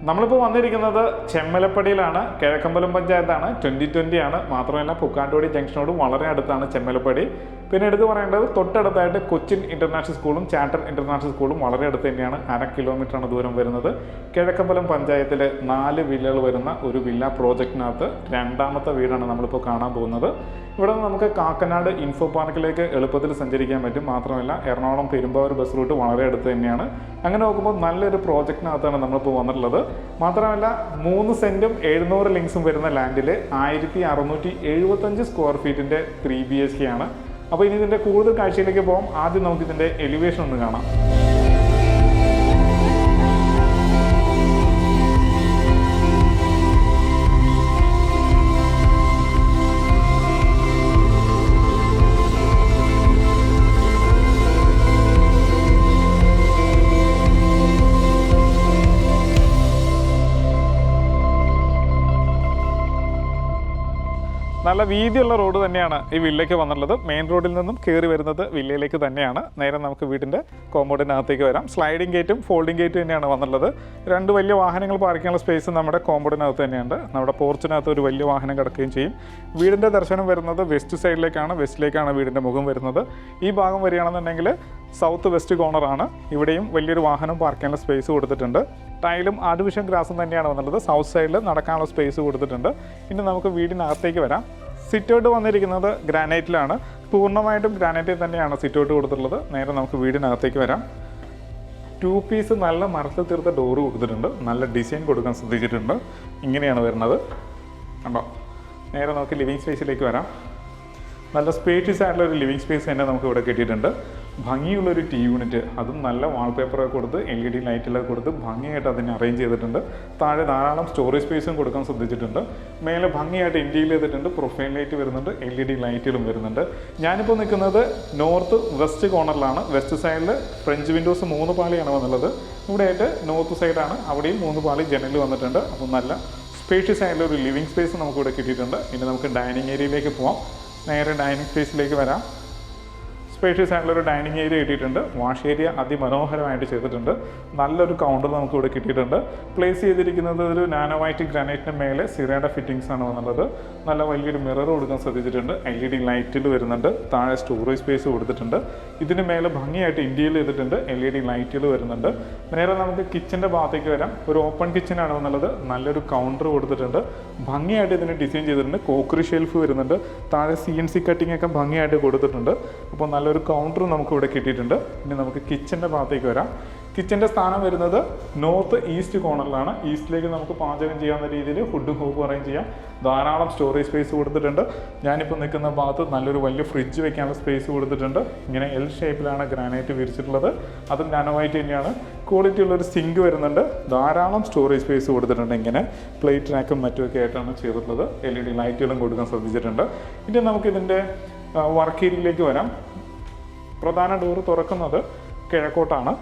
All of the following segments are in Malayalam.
നമ്മളിപ്പോൾ വന്നിരിക്കുന്നത് ചെമ്മലപ്പടിയിലാണ്. കിഴക്കമ്പലം പഞ്ചായത്താണ്. 2020 ആണ്. മാത്രമല്ല പുക്കാട്ടുപടി ജംഗ്ഷനോട് വളരെ അടുത്താണ് ചെമ്മലപ്പടി. പിന്നെ എടുത്ത് പറയേണ്ടത് തൊട്ടടുത്തായിട്ട് കൊച്ചിൻ ഇന്റർനാഷണൽ സ്കൂളും ചാറ്റർ ഇന്റർനാഷണൽ സ്കൂളും വളരെ അടുത്ത് തന്നെയാണ്. 1/2 കിലോമീറ്ററാണ് ദൂരം വരുന്നത്. കിഴക്കമ്പലം പഞ്ചായത്തിലെ 4 വില്ലകൾ വരുന്ന ഒരു വില്ല പ്രോജക്റ്റിനകത്ത് രണ്ടാമത്തെ വീടാണ് നമ്മളിപ്പോൾ കാണാൻ പോകുന്നത്. ഇവിടെ നിന്ന് നമുക്ക് കാക്കനാട് ഇൻഫോ പാർക്കിലേക്ക് എളുപ്പത്തിൽ സഞ്ചരിക്കാൻ പറ്റും. മാത്രമല്ല എറണാകുളം പെരുമ്പാവൂർ ബസ് റൂട്ട് വളരെ അടുത്ത് തന്നെയാണ്. അങ്ങനെ നോക്കുമ്പോൾ നല്ലൊരു പ്രോജക്റ്റിനകത്താണ് നമ്മളിപ്പോൾ വന്നിട്ടുള്ളത്. മാത്രമല്ല 3 സെൻറ്റും 700 ലിങ്സും വരുന്ന ലാൻഡിൽ 1675 സ്ക്വയർ ഫീറ്റിൻ്റെ 3 BHK ആണ്. അപ്പോൾ ഇനി ഇതിൻ്റെ കൂടുതൽ കാഴ്ചയിലേക്ക് പോകാം. ആദ്യം നമുക്ക് ഇതിൻ്റെ എലിവേഷൻ ഒന്ന് കാണാം. നല്ല വീതിയുള്ള റോഡ് തന്നെയാണ് ഈ വില്ലയ്ക്ക് വന്നുള്ളത്. മെയിൻ റോഡിൽ നിന്നും കയറി വരുന്നത് വില്ലയിലേക്ക് തന്നെയാണ്. നേരെ നമുക്ക് വീടിൻ്റെ കോമ്പൗണ്ടിനകത്തേക്ക് വരാം. സ്ലൈഡിംഗ് ഗേറ്റും ഫോൾഡിംഗ് ഗേറ്റും തന്നെയാണ് വന്നുള്ളത്. 2 വലിയ വാഹനങ്ങൾ പാർക്ക് ചെയ്യാനുള്ള സ്പേസ് നമ്മുടെ കോമ്പൗണ്ടിനകത്ത് തന്നെയുണ്ട്. നമ്മുടെ പോർച്ചിനകത്ത് ഒരു വലിയ വാഹനം കിടക്കുകയും ചെയ്യും. വീടിൻ്റെ ദർശനം വരുന്നത് വെസ്റ്റ് സൈഡിലേക്കാണ്. വെസ്റ്റിലേക്കാണ് വീടിൻ്റെ മുഖം വരുന്നത്. ഈ ഭാഗം വരികയാണെന്നുണ്ടെങ്കിൽ സൗത്ത് വെസ്റ്റ് കോർണറാണ്. ഇവിടെയും വലിയൊരു വാഹനം പാർക്ക് ചെയ്യാനുള്ള സ്പേസ് കൊടുത്തിട്ടുണ്ട്. ടൈലും ആർട്ടിഫിഷ്യൽ ഗ്രാസും തന്നെയാണ് വന്നുള്ളത്. സൗത്ത് സൈഡിൽ നടക്കാനുള്ള സ്പേസ് കൊടുത്തിട്ടുണ്ട്. ഇനി നമുക്ക് വീടിനകത്തേക്ക് വരാം. സിറ്റൗട്ട് വന്നിരിക്കുന്നത് ഗ്രാനൈറ്റിലാണ്. പൂർണ്ണമായിട്ടും ഗ്രാനൈറ്റിൽ തന്നെയാണ് സിറ്റൗട്ട് കൊടുത്തിട്ടുള്ളത്. നേരെ നമുക്ക് വീടിനകത്തേക്ക് വരാം. 2 പീസ് നല്ല മരത്തിൽ തീർത്ത ഡോറ് കൊടുത്തിട്ടുണ്ട്. നല്ല ഡിസൈൻ കൊടുക്കാൻ ശ്രദ്ധിച്ചിട്ടുണ്ട്. ഇങ്ങനെയാണ് വരുന്നത് കണ്ടോ. നേരെ നമുക്ക് ലിവിങ് സ്പേസിലേക്ക് വരാം. നല്ല സ്പേഷ്യസ് ആയിട്ടുള്ള ഒരു ലിവിങ് സ്പേസ് തന്നെ നമുക്ക് ഇവിടെ കിട്ടിയിട്ടുണ്ട്. ഭംഗിയുള്ളൊരു ടി യൂണിറ്റ്, അതും നല്ല വാൾപേപ്പറൊക്കെ കൊടുത്ത് LED ലൈറ്റിലൊക്കെ കൊടുത്ത് ഭംഗിയായിട്ട് അതിനെ അറേഞ്ച് ചെയ്തിട്ടുണ്ട്. താഴെ ധാരാളം സ്റ്റോറേജ് സ്പേസും കൊടുക്കാൻ ശ്രദ്ധിച്ചിട്ടുണ്ട്. മേലെ ഭംഗിയായിട്ട് ഇൻറ്റീരിയർ ചെയ്തിട്ടുണ്ട്. പ്രൊഫൈൽ ലൈറ്റ് വരുന്നുണ്ട്, LED ലൈറ്റുകളും വരുന്നുണ്ട്. ഞാനിപ്പോൾ നിൽക്കുന്നത് നോർത്ത് വെസ്റ്റ് കോർണറിലാണ്. വെസ്റ്റ് സൈഡിൽ ഫ്രഞ്ച് വിൻഡോസ് 3 പാളിയാണ് വന്നുള്ളത്. ഇവിടെയായിട്ട് നോർത്ത് സൈഡാണ്, അവിടെയും 3 പാളി ജനൽ വന്നിട്ടുണ്ട്. അപ്പോൾ നല്ല സ്പേഷ്യസ് ആയിട്ടുള്ള ഒരു ലിവിങ് സ്പേസ് നമുക്കിവിടെ കിട്ടിയിട്ടുണ്ട്. ഇനി നമുക്ക് ഡൈനിങ് ഏരിയയിലേക്ക് പോവാം. നേരെ ഡൈനിങ് സ്പേസിലേക്ക് വരാം. സ്പേഷ്യസ് ആയിട്ടുള്ളൊരു ഡൈനിങ് ഏരിയ കിട്ടിയിട്ടുണ്ട്. വാഷ് ഏരിയ അതിമനോഹരമായിട്ട് ചെയ്തിട്ടുണ്ട്. നല്ലൊരു കൗണ്ടർ നമുക്ക് ഇവിടെ കിട്ടിയിട്ടുണ്ട്. പ്ലേസ് ചെയ്തിരിക്കുന്നത് ഒരു നാനോ വൈറ്റ് ഗ്രാനൈറ്റിന് മേലെ സിറയുടെ ഫിറ്റിംഗ്സ് ആണ് വന്നുള്ളത്. നല്ല വലിയൊരു മിറർ കൊടുക്കാൻ ശ്രദ്ധിച്ചിട്ടുണ്ട്. LED ലൈറ്റിൽ വരുന്നുണ്ട്. താഴെ സ്റ്റോറേജ് സ്പേസ് കൊടുത്തിട്ടുണ്ട്. ഇതിന് മേലെ ഭംഗിയായിട്ട് ഇൻറ്റീരിയർ ചെയ്തിട്ടുണ്ട്. LED ലൈറ്റുകൾ വരുന്നുണ്ട്. നേരെ നമുക്ക് കിച്ചൻ്റെ ഭാഗത്തേക്ക് വരാം. ഒരു ഓപ്പൺ കിച്ചനാണ് വന്നുള്ളത്. നല്ലൊരു കൗണ്ടർ കൊടുത്തിട്ടുണ്ട്. ഭംഗിയായിട്ട് ഇതിന് ഡിസൈൻ ചെയ്തിട്ടുണ്ട്. കോക്കറി ഷെൽഫ് വരുന്നുണ്ട്. താഴെ CNC കട്ടിംഗ് ഒക്കെ ഭംഗിയായിട്ട് കൊടുത്തിട്ടുണ്ട്. അപ്പോൾ നല്ലൊരു കൗണ്ടർ നമുക്ക് ഇവിടെ കിട്ടിയിട്ടുണ്ട്. ഇനി നമുക്ക് കിച്ചൻ്റെ ഭാഗത്തേക്ക് വരാം. കിച്ചൻ്റെ സ്ഥാനം വരുന്നത് നോർത്ത് ഈസ്റ്റ് കോർണറിലാണ്. ഈസ്റ്റിലേക്ക് നമുക്ക് പാചകം ചെയ്യാവുന്ന രീതിയിൽ ഫുഡ് ഹോപ്പ് അറേഞ്ച് ചെയ്യാം. ധാരാളം സ്റ്റോറേജ് സ്പേസ് കൊടുത്തിട്ടുണ്ട്. ഞാനിപ്പോൾ നിൽക്കുന്ന ഭാഗത്ത് നല്ലൊരു വലിയ ഫ്രിഡ്ജ് വെക്കാനുള്ള സ്പേസ് കൊടുത്തിട്ടുണ്ട്. ഇങ്ങനെ L ഷേപ്പിലാണ് ഗ്രാനൈറ്റ് വിരിച്ചിട്ടുള്ളത്. അതും നാനോ വൈറ്റ് തന്നെയാണ്. ക്വാളിറ്റി ഉള്ളൊരു സിങ്ക് വരുന്നുണ്ട്. ധാരാളം സ്റ്റോറേജ് സ്പേസ് കൊടുത്തിട്ടുണ്ട്. ഇങ്ങനെ പ്ലേറ്റ് റാക്കും മറ്റുമൊക്കെ ആയിട്ടാണ് ചെയ്തിട്ടുള്ളത്. LED ലൈറ്റുകളും കൊടുക്കാൻ ശ്രദ്ധിച്ചിട്ടുണ്ട്. ഇനി നമുക്കിതിൻ്റെ വർക്ക് ഏരിയയിലേക്ക് വരാം. പ്രധാന ഡോറ് തുറക്കുന്നത് കിഴക്കോട്ടാണ്.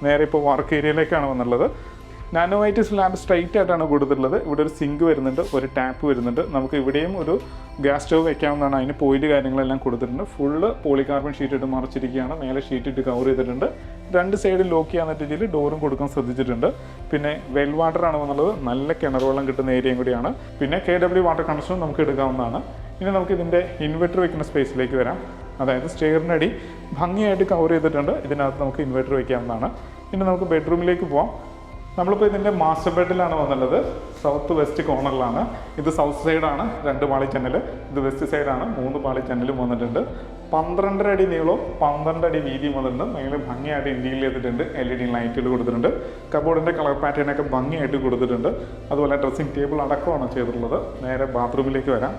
നേരെ ഇപ്പോൾ വർക്ക് ഏരിയയിലേക്കാണ് വന്നുള്ളത്. നാനോ വൈറ്റ് സ്ലാബ് സ്ട്രൈറ്റ് ആയിട്ടാണ് കൊടുത്തിട്ടുള്ളത്. ഇവിടെ ഒരു സിങ്ക് വരുന്നുണ്ട്, ഒരു ടാപ്പ് വരുന്നുണ്ട്. നമുക്ക് ഇവിടെയും ഒരു ഗ്യാസ് സ്റ്റവ് വെക്കാവുന്നതാണ്. അതിന് പോയിന്റ് കാര്യങ്ങളെല്ലാം കൊടുത്തിട്ടുണ്ട്. ഫുള്ള് പോളികാർബൺ ഷീറ്റ് ഇട്ട് മറച്ചിരിക്കുകയാണ്. മേലെ ഷീറ്റ് ഇട്ട് കവർ ചെയ്തിട്ടുണ്ട്. 2 സൈഡിൽ ലോക്ക് ചെയ്യാൻ രീതിയിൽ ഡോറും കൊടുക്കാൻ ശ്രദ്ധിച്ചിട്ടുണ്ട്. പിന്നെ വെൽ വാട്ടറാണ് വന്നുള്ളത്. നല്ല കിണർ വെള്ളം കിട്ടുന്ന ഏരിയയും കൂടിയാണ്. പിന്നെ KW വാട്ടർ കണക്ഷനും നമുക്ക് എടുക്കാവുന്നതാണ്. ഇനി നമുക്ക് ഇതിൻ്റെ ഇൻവെർട്ടർ വെക്കുന്ന സ്പേസിലേക്ക് വരാം. അതായത് സ്റ്റെയറിൻ്റെ അടി ഭംഗിയായിട്ട് കവർ ചെയ്തിട്ടുണ്ട്. ഇതിനകത്ത് നമുക്ക് ഇൻവെർട്ടർ വയ്ക്കാവുന്നതാണ്. ഇനി നമുക്ക് ബെഡ്റൂമിലേക്ക് പോവാം. നമ്മളിപ്പോൾ ഇതിൻ്റെ മാസ്റ്റർ ബെഡിലാണ് വന്നുള്ളത്. സൗത്ത് വെസ്റ്റ് കോർണറിലാണ്. ഇത് സൗത്ത് സൈഡാണ്, 2 പാളി ജനൽ. ഇത് വെസ്റ്റ് സൈഡാണ്, 3 പാളി ജനലും വന്നിട്ടുണ്ട്. 12.5 അടി നീളവും 12 അടി വീതിയും വന്നിട്ടുണ്ട്. മേലെ ഭംഗിയായിട്ട് ഇൻറ്റീരിയർ ചെയ്തിട്ടുണ്ട്. LED ലൈറ്റുകൾ കൊടുത്തിട്ടുണ്ട്. കബോർഡിൻ്റെ കളർ പാറ്റേണൊക്കെ ഭംഗിയായിട്ട് കൊടുത്തിട്ടുണ്ട്. അതുപോലെ ഡ്രസ്സിംഗ് ടേബിൾ അടക്കമാണ് ചെയ്തിട്ടുള്ളത്. നേരെ ബാത്റൂമിലേക്ക് വരാം.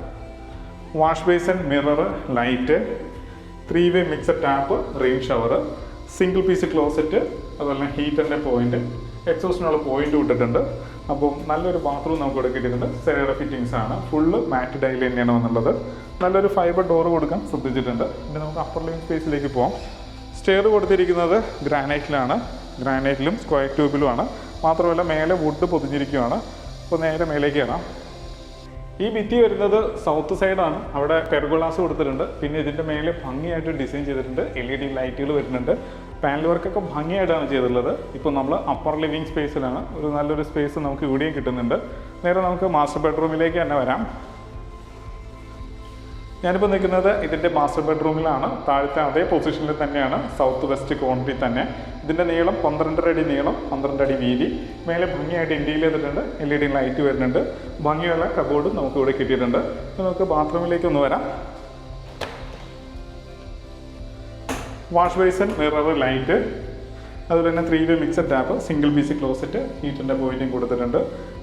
വാഷ് ബേസിൻ, മിറർ, ലൈറ്റ്, 3-വേ mixer tap, rain shower, single piece closet, അതുപോലെ ഹീറ്ററിൻ്റെ പോയിന്റ്, എക്സോസ്റ്റിനുള്ള പോയിന്റ് വിട്ടിട്ടുണ്ട്. അപ്പോൾ നല്ലൊരു ബാത്റൂം നമുക്ക് ഇവിടെ കിട്ടിയിട്ടുണ്ട്. സെറയുടെ ഫിറ്റിംഗ്സ് ആണ്. ഫുള്ള് മാറ്റ് ടൈൽ തന്നെയാണ് വന്നുള്ളത്. നല്ലൊരു ഫൈബർ ഡോർ കൊടുക്കാൻ ശ്രദ്ധിച്ചിട്ടുണ്ട്. ഇനി നമുക്ക് അപ്പർ ലിവിംഗ് സ്പേസിലേക്ക് പോകാം. സ്റ്റെയർ കൊടുത്തിരിക്കുന്നത് ഗ്രാനൈറ്റിലാണ്. ഗ്രാനൈറ്റിലും സ്ക്വയർ ട്യൂബിലുമാണ്. മാത്രമല്ല മേലെ വുഡ് പൊതിഞ്ഞിരിക്കുകയാണ്. അപ്പോൾ നേരെ മേലേക്ക് കയറാം. ഈ ഭിത്തി വരുന്നത് സൗത്ത് സൈഡാണ്. അവിടെ പെർഗോളാസ് കൊടുത്തിട്ടുണ്ട്. പിന്നെ ഇതിൻ്റെ മേലെ ഭംഗിയായിട്ട് ഡിസൈൻ ചെയ്തിട്ടുണ്ട്. LED ലൈറ്റുകൾ വരുന്നുണ്ട്. പാനൽ വർക്കൊക്കെ ഭംഗിയായിട്ടാണ് ചെയ്തിട്ടുള്ളത്. ഇപ്പോൾ നമ്മൾ അപ്പർ ലിവിങ് സ്പേസിലാണ്, ഒരു നല്ലൊരു സ്പേസ് നമുക്ക് ഇവിടെയും കിട്ടുന്നുണ്ട്. നേരെ നമുക്ക് മാസ്റ്റർ ബെഡ്റൂമിലേക്ക് തന്നെ വരാം. ഞാനിപ്പോൾ നിൽക്കുന്നത് ഇതിൻ്റെ മാസ്റ്റർ ബെഡ്റൂമിലാണ്. താഴത്തെ അതേ പൊസിഷനിൽ തന്നെയാണ്, സൗത്ത് വെസ്റ്റ് കോർണറിൽ തന്നെ. ഇതിൻ്റെ നീളം 12.5 അടി നീളം, 12 അടി വീതി. മേലെ ഭംഗിയായിട്ട് ഇൻറ്റീരിയർ ചെയ്തിട്ടുണ്ട്, LED ലൈറ്റ് വരുന്നുണ്ട്. ഭംഗിയുള്ള കബോർഡ് നമുക്ക് ഇവിടെ കിട്ടിയിട്ടുണ്ട്. നമുക്ക് ബാത്റൂമിലേക്ക് ഒന്ന് വരാം. വാഷ് ബേസിൻ, മിറർ, ലൈറ്റ്, അതുപോലെ തന്നെ 3-way mixed tap, single piece closet, ഹീറ്റിൻ്റെ പോയിന്റും കൊടുത്തിട്ടുണ്ട്.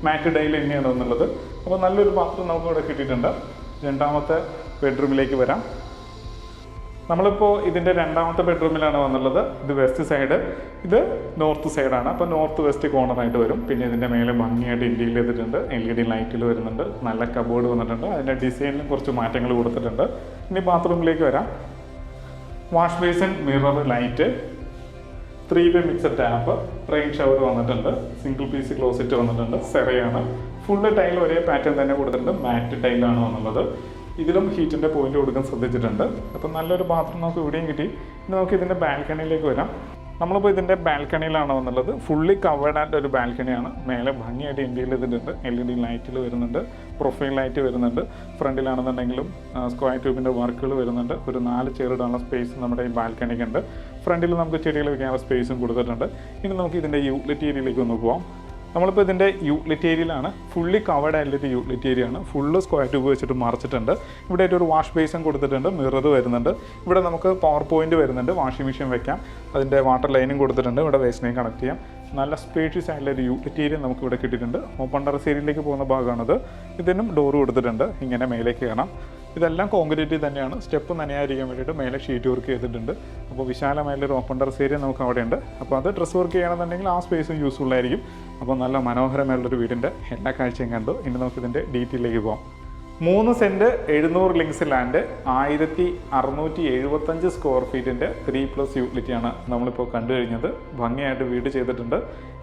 മാറ്റ് ഡൈൽ തന്നെയാണ് വന്നുള്ളത്. അപ്പോൾ നല്ലൊരു ബാത്റൂം നമുക്ക് ഇവിടെ കിട്ടിയിട്ടുണ്ട്. രണ്ടാമത്തെ ബെഡ്റൂമിലേക്ക് വരാം. നമ്മളിപ്പോൾ ഇതിൻ്റെ രണ്ടാമത്തെ ബെഡ്റൂമിലാണ് വന്നുള്ളത്. ഇത് വെസ്റ്റ് സൈഡ്, ഇത് നോർത്ത് സൈഡാണ്. അപ്പോൾ നോർത്ത് വെസ്റ്റ് കോർണറായിട്ട് വരും. പിന്നെ ഇതിൻ്റെ മേലെ ഭംഗിയായിട്ട് ഇൻറ്റീരിയർ ചെയ്തിട്ടുണ്ട്, LED ലൈറ്റിൽ വരുന്നുണ്ട്, നല്ല കബോർഡ് വന്നിട്ടുണ്ട്. അതിൻ്റെ ഡിസൈനിലും കുറച്ച് മാറ്റങ്ങൾ കൊടുത്തിട്ടുണ്ട്. ഇനി ബാത്റൂമിലേക്ക് വരാം. Wash basin, mirror, light, 3-way mixed tap, rain shower വന്നിട്ടുണ്ട്, സിംഗിൾ പീസ് ക്ലോസറ്റ് വന്നിട്ടുണ്ട്, സെറയാണ്. ഫുള്ള് ടൈൽ ഒരേ പാറ്റേൺ തന്നെ കൊടുത്തിട്ടുണ്ട്, മാറ്റ് ടൈലാണ് വന്നുള്ളത്. ഇതിലും ഹീറ്റിൻ്റെ പോയിന്റ് കൊടുക്കാൻ ശ്രദ്ധിച്ചിട്ടുണ്ട്. അപ്പം നല്ലൊരു ബാത്റൂം നമുക്ക് ഇവിടെയും കിട്ടി. ഇനി നമുക്ക് ഇതിൻ്റെ ബാൽക്കണിയിലേക്ക് വരാം. നമ്മളിപ്പോൾ ഇതിൻ്റെ ബാൽക്കണിയിലാണ് വന്നുള്ളത്. ഫുള്ളി കവേർഡ് ആയിട്ട് ഒരു ബാൽക്കണിയാണ്. മേലെ ഭംഗിയായിട്ട് ഇൻറ്റീരിയർ ചെയ്തിട്ടുണ്ട്, LED ലൈറ്റിൽ വരുന്നുണ്ട്, പ്രൊഫൈൽ ലൈറ്റ് വരുന്നുണ്ട്. ഫ്രണ്ടിലാണെന്നുണ്ടെങ്കിലും സ്ക്വയർ ട്യൂബിൻ്റെ വർക്കുകൾ വരുന്നുണ്ട്. ഒരു 4 ചെയർ ഇടാനുള്ള സ്പേസ് നമ്മുടെ ഈ ബാൽക്കണിക്കുണ്ട്. ഫ്രണ്ടിൽ നമുക്ക് ചെടികൾ വയ്ക്കാനുള്ള സ്പേസും കൊടുത്തിട്ടുണ്ട്. ഇനി നമുക്ക് ഇതിൻ്റെ യൂട്ടിലിറ്റി ഏരിയയിലേക്ക് ഒന്ന് പോകാം. നമ്മളിപ്പോൾ ഇതിൻ്റെ യൂട്ടിലിറ്റി ഏരിയയിലാണ്. ഫുള്ളി കവേർഡ് ആയിട്ടുള്ള യൂട്ടിലിറ്റി ഏരിയ ആണ്. ഫുള്ള് സ്ക്വയർ ട്യൂബ് വെച്ചിട്ട് മറച്ചിട്ടുണ്ട്. ഇവിടെ ഒരു വാഷ് ബേസിൻ കൊടുത്തിട്ടുണ്ട്, മിറർ വരുന്നുണ്ട്. ഇവിടെ നമുക്ക് പവർ പോയിന്റ് വരുന്നുണ്ട്, വാഷിംഗ് മെഷീൻ വെക്കാം. അതിൻ്റെ വാട്ടർ ലൈനും കൊടുത്തിട്ടുണ്ട്. ഇവിടെ വേസ്റ്റ് ലൈൻ കണക്ട് ചെയ്യാം. നല്ല സ്പേഷ്യസ് ആയിട്ടുള്ള ഒരു യൂട്ടിലിറ്റി ഏരിയ നമുക്ക് ഇവിടെ കിട്ടിയിട്ടുണ്ട്. ഓപ്പൺ ടെറസ് ഏരിയയിലേക്ക് പോകുന്ന ഭാഗമാണിത്. ഇതിനും ഡോറ് കൊടുത്തിട്ടുണ്ട്. ഇങ്ങനെ മേലേക്ക് കയറാം. ഇതെല്ലാം കോൺക്രീറ്റ് തന്നെയാണ്. സ്റ്റെപ്പ് നനയാതിരിക്കാൻ വേണ്ടിയിട്ട് മേലെ ഷീറ്റ് വർക്ക് ചെയ്തിട്ടുണ്ട്. അപ്പോൾ വിശാലമായുള്ളൊരു ഓപ്പൺ ടെറസ് ഏരിയ നമുക്ക് അവിടെ ഉണ്ട്. അപ്പോൾ അത് ഡ്രസ് വർക്ക് ചെയ്യണമെന്നുണ്ടെങ്കിൽ ആ സ്പേസും യൂസ്ഫുൾ ആയിരിക്കും. അപ്പോൾ നല്ല മനോഹരമായുള്ളൊരു വീടിൻ്റെ എല്ലാ കാഴ്ചയും കണ്ടു. ഇനി നമുക്ക് ഇതിൻ്റെ ഡീറ്റെയിലേക്ക് പോകാം. 3 സെൻറ്റ് 700 ലിങ്സ് ലാൻഡ്, 1675 സ്ക്വയർ ഫീറ്റിൻ്റെ 3+ യൂട്ടിലിറ്റിയാണ് നമ്മളിപ്പോൾ കണ്ടു കഴിഞ്ഞത്. ഭംഗിയായിട്ട് വീട് ചെയ്തിട്ടുണ്ട്.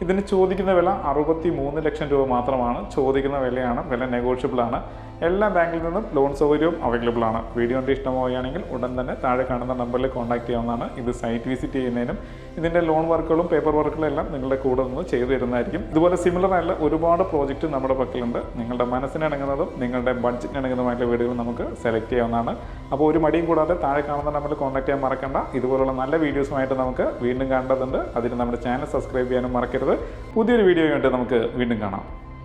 ഇതിന് ചോദിക്കുന്ന വില 63 ലക്ഷം രൂപ മാത്രമാണ്. ചോദിക്കുന്ന വിലയാണ്, വില നെഗോഷ്യബിൾ ആണ്. എല്ലാ ബാങ്കിൽ നിന്നും ലോൺ സൗകര്യവും അവൈലബിൾ ആണ്. വീഡിയോ കണ്ട് ഇഷ്ടമാവുകയാണെങ്കിൽ ഉടൻ തന്നെ താഴെ കാണുന്ന നമ്പറിൽ കോൺടാക്ട് ചെയ്യാവുന്നതാണ്. ഇത് സൈറ്റ് വിസിറ്റ് ചെയ്യുന്നതിനും ഇതിൻ്റെ ലോൺ വർക്കുകളും പേപ്പർ വർക്കുകളും എല്ലാം നിങ്ങളുടെ കൂടെ നിന്ന് ചെയ്തു തരുന്നതായിരിക്കും. ഇതുപോലെ സിമിലർ ആയിട്ടുള്ള ഒരുപാട് പ്രോജക്റ്റ് നമ്മുടെ പക്കലുണ്ട്. നിങ്ങളുടെ മനസ്സിനിണങ്ങുന്നതും നിങ്ങളുടെ ബഡ്ജറ്റിനിണങ്ങുന്നതുമായിട്ടുള്ള വീഡിയോകൾ നമുക്ക് സെലക്ട് ചെയ്യാവുന്നതാണ്. അപ്പോൾ ഒരു മടിയും കൂടാതെ താഴെ കാണുന്ന നമ്പറിൽ കോൺടാക്ട് ചെയ്യാൻ മറക്കണ്ട. ഇതുപോലുള്ള നല്ല വീഡിയോസുമായിട്ട് നമുക്ക് വീണ്ടും കാണേണ്ടതുണ്ട്. അതിന് നമ്മുടെ ചാനൽ സബ്സ്ക്രൈബ് ചെയ്യാനും മറക്കരുത്. പുതിയൊരു വീഡിയോ ആയിട്ട് നമുക്ക് വീണ്ടും കാണാം.